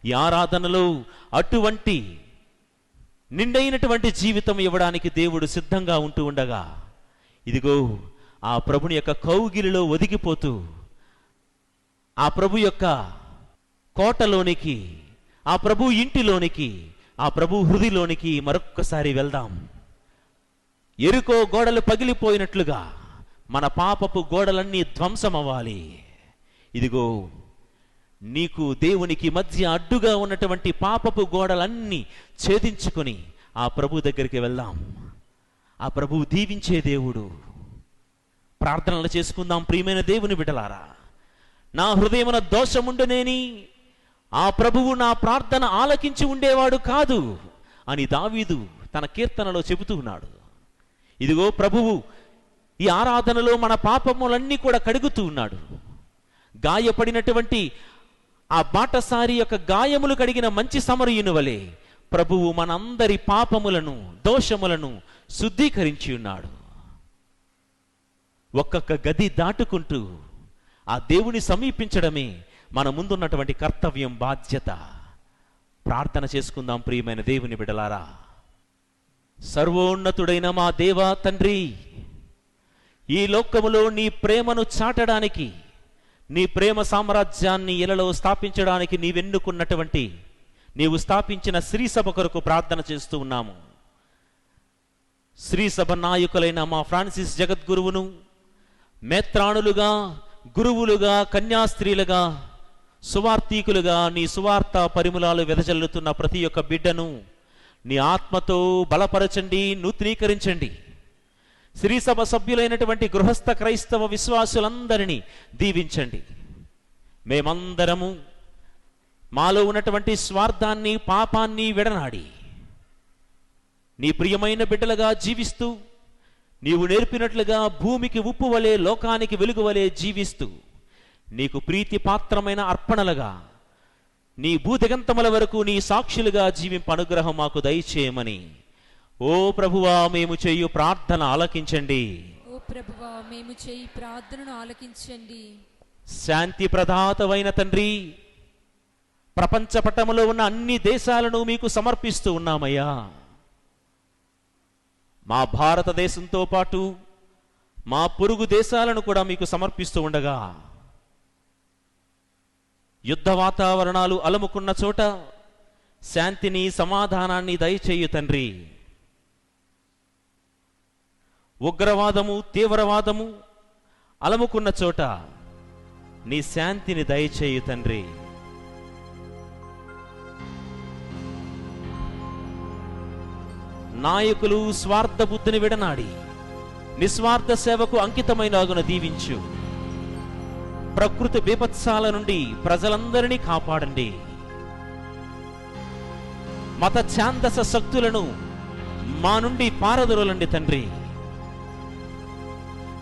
ఈ ఆరాధనలో అటువంటి నిండైనటువంటి జీవితం ఇవ్వడానికి దేవుడు సిద్ధంగా ఉంటూ ఉండగా, ఇదిగో ఆ ప్రభుని యొక్క కౌగిలిలో ఒదిగిపోతూ, ఆ ప్రభు యొక్క కోటలోనికి, ఆ ప్రభు ఇంటిలోనికి, ఆ ప్రభు హృదయలోనికి మరొక్కసారి వెళ్దాం. ఎరుకో గోడలు పగిలిపోయినట్లుగా మన పాపపు గోడలన్నీ ధ్వంసమవ్వాలి. ఇదిగో నీకు దేవునికి మధ్య అడ్డుగా ఉన్నటువంటి పాపపు గోడలన్నీ ఛేదించుకొని ఆ ప్రభు దగ్గరికి వెళ్దాం. ఆ ప్రభువు దీవించే దేవుడు. ప్రార్థనలు చేసుకుందాం. ప్రియమైన దేవుని బిడ్డలారా, నా హృదయమున దోషముండునేని ఆ ప్రభువు నా ప్రార్థన ఆలకించి ఉండేవాడు కాదు అని దావీదు తన కీర్తనలో చెబుతూ ఉన్నాడు. ఇదిగో ప్రభువు ఈ ఆరాధనలో మన పాపములన్నీ కూడా కడుగుతూ ఉన్నాడు. గాయపడినటువంటి ఆ బాటసారి యొక్క గాయములు కడిగిన మంచి సమరయుని వలె ప్రభువు మనందరి పాపములను, దోషములను శుద్ధీకరించి ఉన్నాడు. ఒక్కొక్క గది దాటుకుంటూ ఆ దేవుని సమీపించడమే మన ముందున్నటువంటి కర్తవ్యం, బాధ్యత. ప్రార్థన చేసుకుందాం ప్రియమైన దేవుని బిడ్డలారా. సర్వోన్నతుడైన మా దేవా తండ్రి, ఈ లోకములో నీ ప్రేమను చాటడానికి, నీ ప్రేమ సామ్రాజ్యాన్ని ఇలలో స్థాపించడానికి నీవెన్నుకున్నటువంటి, నీవు స్థాపించిన శ్రీసభ కొరకు ప్రార్థన చేస్తూ ఉన్నాము. శ్రీసభ నాయకులైన మా ఫ్రాన్సిస్ జగద్గురువును మేత్రాణులుగా, గురువులుగా, కన్యాస్త్రీలుగా, సువార్థికులుగా నీ సువార్త పరిమళాలు వెదజల్లుతున్న ప్రతి ఒక్క బిడ్డను నీ ఆత్మతో బలపరచండి, నూతనీకరించండి. శ్రీసభ సభ్యులైనటువంటి గృహస్థ క్రైస్తవ విశ్వాసులందరినీ దీవించండి. మేమందరము మాలో ఉన్నటువంటి స్వార్థాన్ని, పాపాన్ని విడనాడి నీ ప్రియమైన బిడ్డలుగా జీవిస్తూ, నీవు నేర్పినట్లుగా భూమికి ఉప్పు వలె, లోకానికి వెలుగు వలె జీవిస్తూ, నీకు ప్రీతి పాత్రమైన అర్పణలుగా నీ భూదిగంతముల వరకు నీ సాక్షులుగా జీవింప అనుగ్రహం మాకు దయచేయమని ఓ ప్రభువా మేము చేయు ప్రార్థన ఆలకించండి. ఓ ప్రభువా మేము చేయి ప్రార్థనను ఆలకించండి. శాంతి ప్రదాతవైన తండ్రి, ప్రపంచ పటములో ఉన్న అన్ని దేశాలను మీకు సమర్పిస్తూ ఉన్నామయ్యా. మా భారతదేశంతో పాటు మా పొరుగు దేశాలను కూడా మీకు సమర్పిస్తూ ఉండగా, యుద్ధ వాతావరణాలు అలముకున్న చోట శాంతిని, సమాధానాన్ని దయచేయు తండ్రి. ఉగ్రవాదము, తీవ్రవాదము అలముకున్న చోట నీ శాంతిని దయచేయు తండ్రి. నాయకులు స్వార్థ బుద్ధిని విడనాడి నిస్వార్థ సేవకు అంకితమైనగున దీవించు. ప్రకృతి బీభత్సాల నుండి ప్రజలందరినీ కాపాడండి. మత ఛాందస శక్తులను మా నుండి పారదొరలండి తండ్రి.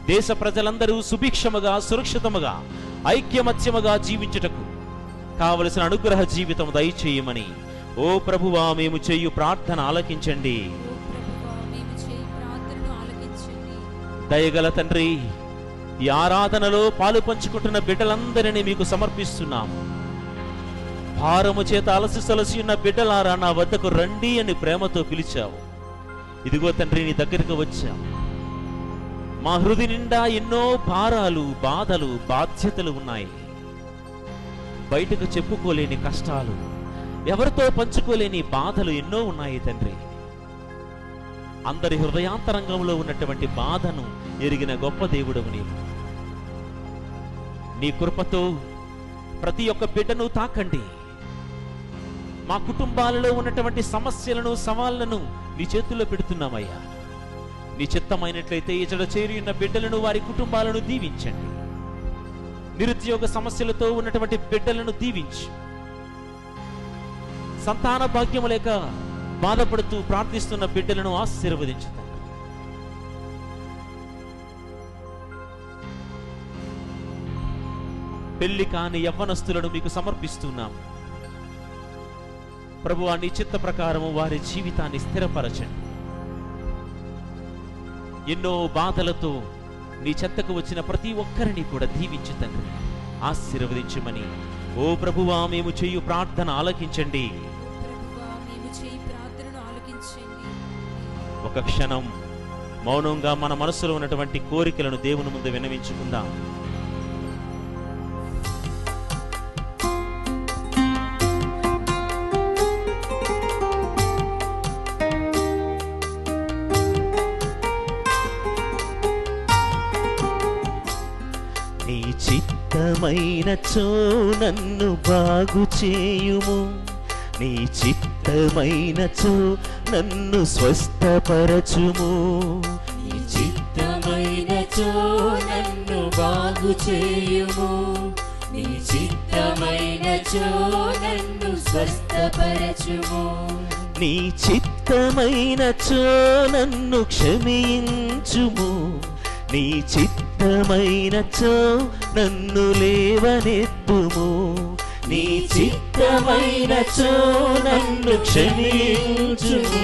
దేశ ప్రజలందరూ సుభిక్షముగా, సురక్షితముగా, ఐక్యమత్యముగా జీవించుటకు కావలసిన అనుగ్రహ జీవితం దయచేయమని ఓ ప్రభువా మేము చేయు ప్రార్థన ఆలకించండి. దయగల తండ్రి, ఈ ఆరాధనలో పాలు పంచుకుంటున్న బిడ్డలందరినీ మీకు సమర్పిస్తున్నాము. భారము చేత అలసి సలసి ఉన్న బిడ్డలారా నా వద్దకు రండి అని ప్రేమతో పిలిచావు. ఇదిగో తండ్రి నీ దగ్గరికి వచ్చాం. మా హృదయ నిండా ఎన్నో భారాలు, బాధలు, బాధ్యతలు ఉన్నాయి. బయటకు చెప్పుకోలేని కష్టాలు, ఎవరితో పంచుకోలేని బాధలు ఎన్నో ఉన్నాయి తండ్రి. అందరి హృదయాంతరంగంలో ఉన్నటువంటి బాధను ఎరిగిన గొప్ప దేవుడవు నీవు. నీ కృపతో ప్రతి ఒక్క బిడ్డను తాకండి. మా కుటుంబాలలో ఉన్నటువంటి సమస్యలను, సవాళ్లను నీ చేతుల్లో పెడుతున్నామయ్యా. నీ చిత్తమైనట్లయితే ఇతడ చేరి ఉన్న బిడ్డలను, వారి కుటుంబాలను దీవించండి. నిరుద్యోగ సమస్యలతో ఉన్నటువంటి బిడ్డలను దీవించు. సంతాన భాగ్యము లేక బాధపడుతూ ప్రార్థిస్తున్న బిడ్డలను ఆశీర్వదించుతాను. పెళ్లి కాని యవ్వనస్తులను మీకు సమర్పిస్తున్నాము. ప్రభువా నీ చిత్త ప్రకారము వారి జీవితాన్ని స్థిరపరచండి. ఎన్నో బాధలతో నీ చెత్తకు వచ్చిన ప్రతి ఒక్కరిని కూడా దీవించు తండ్రి, ఆశీర్వదించమని ఓ ప్రభువా మేము చేయు ప్రార్థన ఆలకించండి. ఒక క్షణం మౌనంగా మన మనసులో ఉన్నటువంటి కోరికలను దేవుని ముందు విన్నవించుకుందాం. నీ చిత్తమైనచో నన్ను బాగు చేయుము, నీ చిత్తమైనచో నన్ను స్వస్థపరచుము, నీ చిత్తమైనచో నన్ను బాగు చేయుము, నీ చిత్తమైనచో నన్ను స్వస్థపరచుము, నీ చిత్తమైనచో నన్ను క్షమించుము, నీ చిత్తమైనచో నన్ను లేవనెత్తుము, నీ చిత్తమైనచో నన్ను క్షమించుము,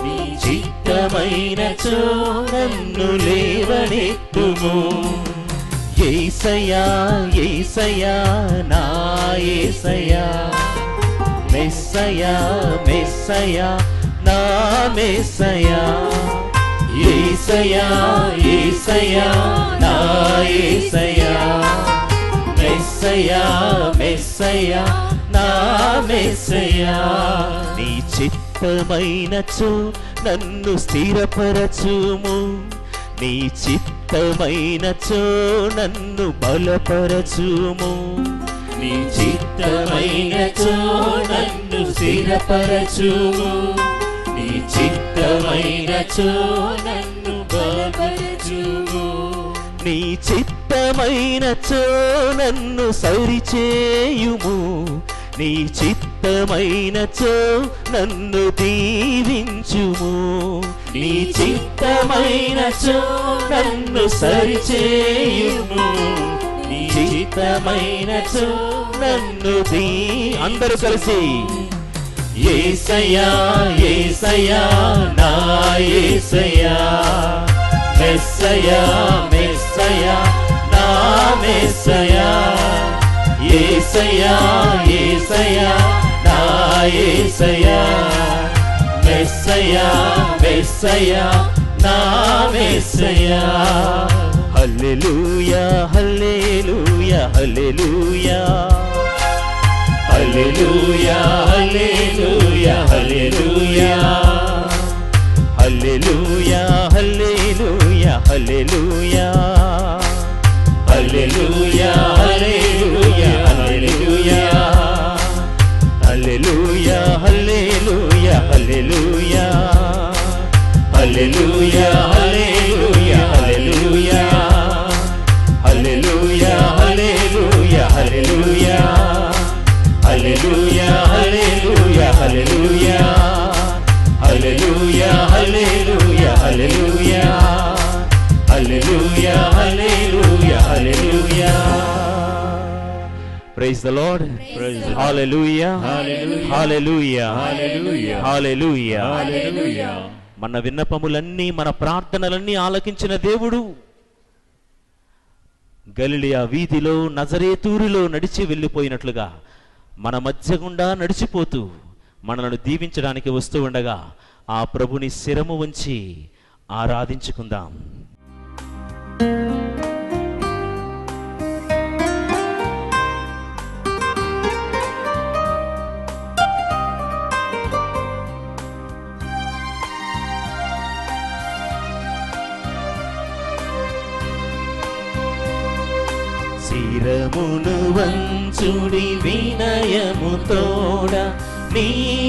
నీ చిత్తమైనచో నన్ను లేవనెత్తుము. యేసయ్యా యేసయ్యా నా యేసయ్యా, మెస్సయ్యా మెస్సయ్యా నా మెస్సయ్యా, యేసయ్యా యేసయ్యా నా యేసయ్యా, మెస్సయ్యా మెస్సయ్యా నా మెస్సయ్యా. నీ చిత్తమైనచో నన్ను స్థిరపరచుము, నీ చిత్తమైనచో నన్ను బలపరచుము, నీ చిత్తమైనచో నన్ను స్థిరపరచుము, నీ చిత్తమైనచో నన్ను బలపరచుము, నీ చిత్తమైనచో నన్ను సరిచేయుము, నీ చిత్తమైనచో నన్ను దీవించుము, నీ చిత్తమైనచో నన్ను సరిచేయుము, నీ చిత్తమైనచో నన్ను అందరూ కలిసి యేసయ్యా యేసయ్యా నా యేసయ్యా, మెస్సయ్యా మెస్సయ్యా నా మెస్సయ్యా, యేసయ్యా యేసయ్యా నా యేసయ్యా, మెస్సయ్యా మెస్సయ్యా నా మెస్సయ్యా. హల్లెలూయా హల్లెలూయా హల్లెలూయా, హల్లెలూయా హల్లెలూయా హల్లెలూయా, హల్లెలూయా హల్లెలూయా హల్లెలూయా, హల్లెలూయా హల్లెలూయా హల్లెలూయా, హల్లెలూయా హల్లెలూయా హల్లెలూయా, హల్లెలూయా హల్లెలూయా హల్లెలూయా, హల్లెలూయా హల్లెలూయా హల్లెలూయా, హల్లెలూయా హల్లెలూయా హల్లెలూయా, హల్లెలూయా హల్లెలూయా హల్లెలూయా, హల్లెలూయా హల్లెలూయా హల్లెలూయా. Praise the Lord. Hallelujah. Hallelujah. Hallelujah. మన విన్నపములన్నీ మన ప్రార్థనలన్నీ ఆలకించిన దేవుడు గలిలయ వీధిలో నజరేతూరులో నడిచి వెళ్ళిపోయినట్లుగా మన మధ్య గుండా నడిచిపోతూ మనలను దీవించడానికి వస్తూ ఉండగా ఆ ప్రభుని శిరము ఉంచి ఆరాధించుకుందాం. శిరమును వంచుడి వినయముతోడ నీ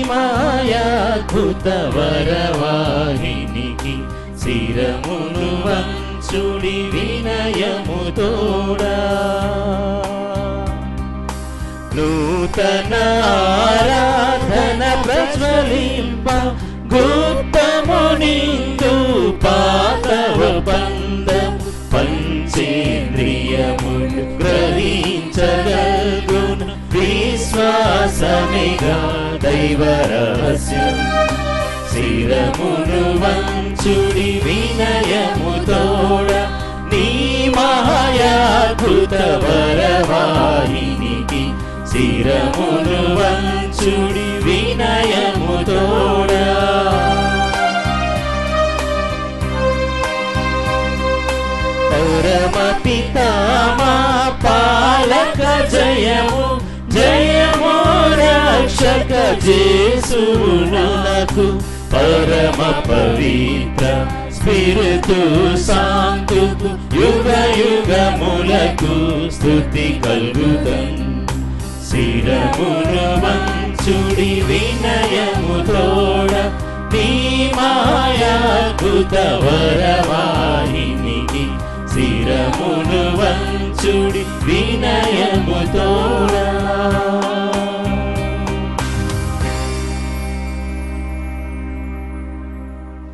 మాయాద్భుత వరవాహినికి, శిరమును వంచుడి వినయముతోడ నూతన ఆరాధన ప్రజ్వలింప గుప్తమునిందు పాతవ బంధం పంచేంద్రియములు గ్రహించగలుగున విశ్వాసమిగా దైవ రహస్యం. శిరమును వంచుడి వినయముతోడ నీ మహాయాద్భుత వరవాహినికి, శిరమును వంచుడి వినయముతోడ పరమపితామా పాలక జయము జయము రక్షక జేసునకు, పరమ పవిత్ర స్పిరితు శాంతుకు యుగ యుగములకు స్తుతి కల్గుదం శిరమును వంచుడి వినయముతోడ నీ మాయాద్భుత వరవాహినికి శిరమును వంచుడి వినయముతోడ.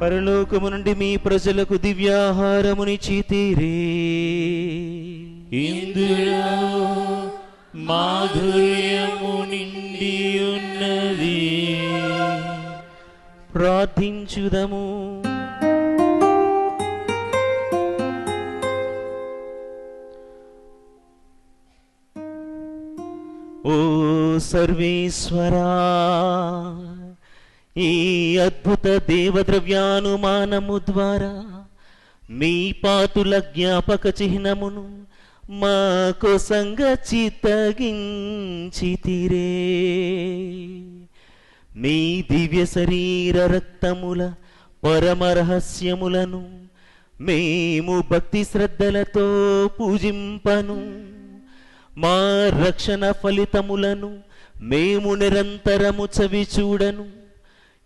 పరలోకము నుండి మీ ప్రజలకు దివ్యాహారమునిచ్చితిరే. ఇందులో మాధుర్యము నిండి ఉన్నది. ప్రార్థించుదము. ఓ సర్వేశ్వరా, ఈ అద్భుత దేవద్రవ్యానుమానము ద్వారా మీ పాతుల జ్ఞాపక చిహ్నమును మాకు సంగచితగించితిరే. మీ దివ్య శరీర రక్తముల పరమరహస్యములను మేము భక్తి శ్రద్ధలతో పూజింపను. మా రక్షణ ఫలితములను మేము నిరంతరము చవి చూడను.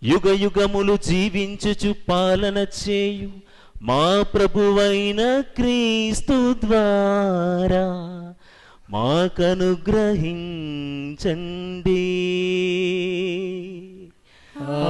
యుగ యుగములు జీవించుచు పాలన చేయు మా ప్రభువైన క్రీస్తు ద్వారా మాకనుగ్రహించండి. ఆమేన్.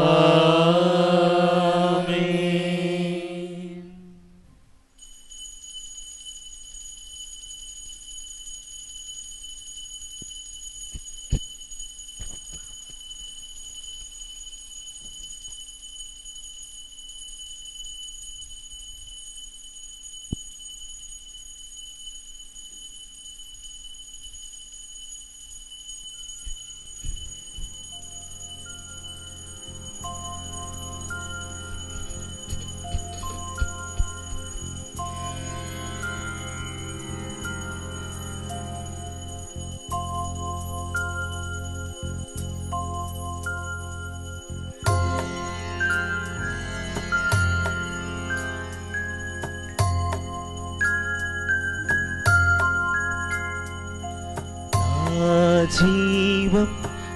జీవం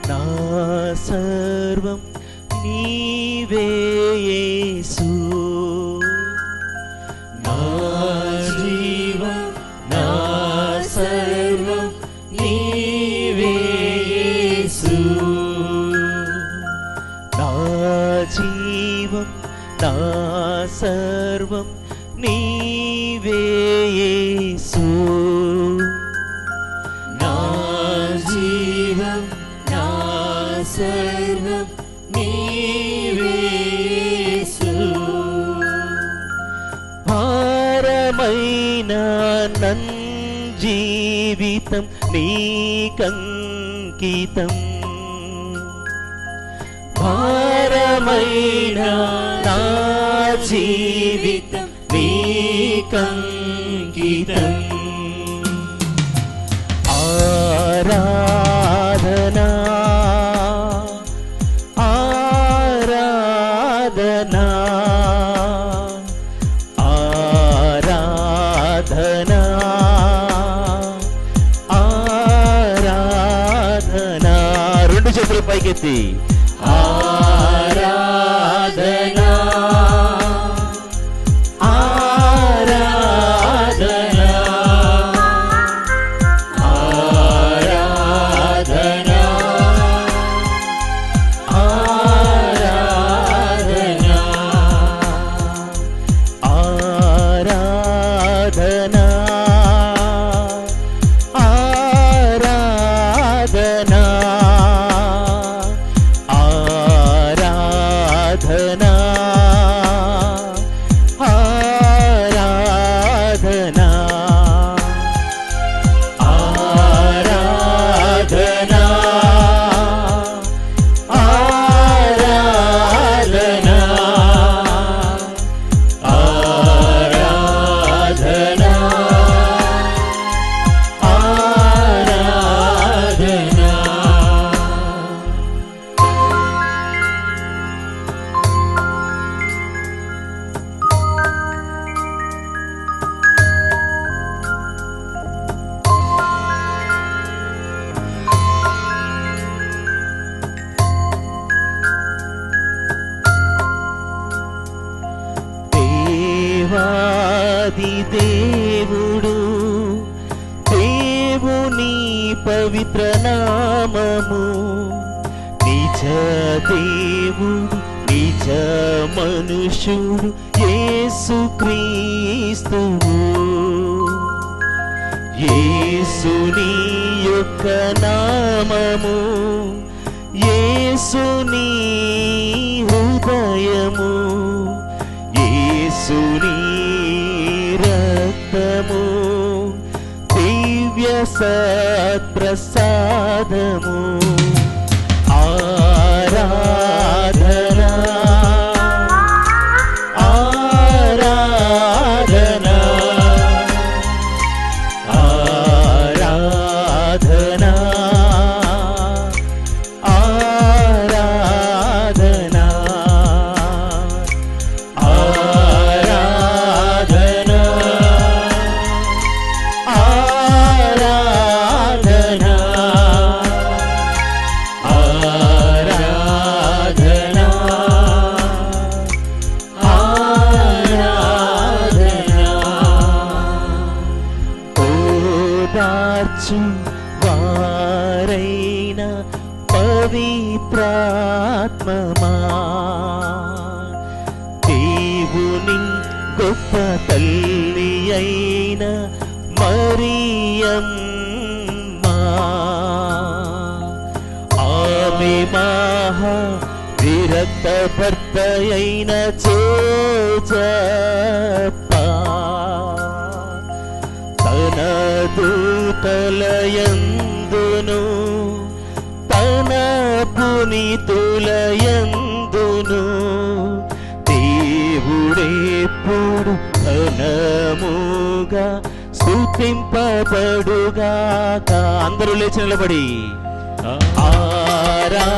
నా సర్వం నీవే యేసు. నా జీవం నా సర్వం నీవే యేసు. నా జీవం నా సర్వం నీవే యేసు. జీవం నా సర్వం నీవే యేసు. భారమైన నన్ జీవితం నీకంకితం. భారమైన నా జీవితం నీకంకితం. ఆరాధనా ఆరాధనా ఆరాధనా ఆరాధనా. రెండు చేతులు పైకెత్తి ఆరాధనా ఆరాధనా ఆరాధనా ఆరాధనా ఆరాధనా ఆరాధనా దేవుడు, దేవుని పవిత్ర నామము, నిజ దేవుడు నిజ మనుషుడు యేసుక్రీస్తువు. యేసుని యొక్క నామము, యేసుని హృదయము, యేసుని రక్తము, దివ్య సత్ప్రసాదము. ఆరాధనా ఆరాధనా ఆరాధనా ఆరాధనా ఆరాధనా ఆరాధనా ఆరాధనా ఆరాధనా. ఓదార్చు వారైన పవిత్రాత్మమా, దేవుని గొప్ప తల్లి అయిన మరియమ్మా, ఆమె మహా విరక్త భర్త అయిన జోజప్ప, తన దూతలయందును తన పునీతులయందును దేవుడెప్పుడు ఘనముగా స్తుతింపబడుగాక. అందరూ లేచి నిలబడి ఆరాధనా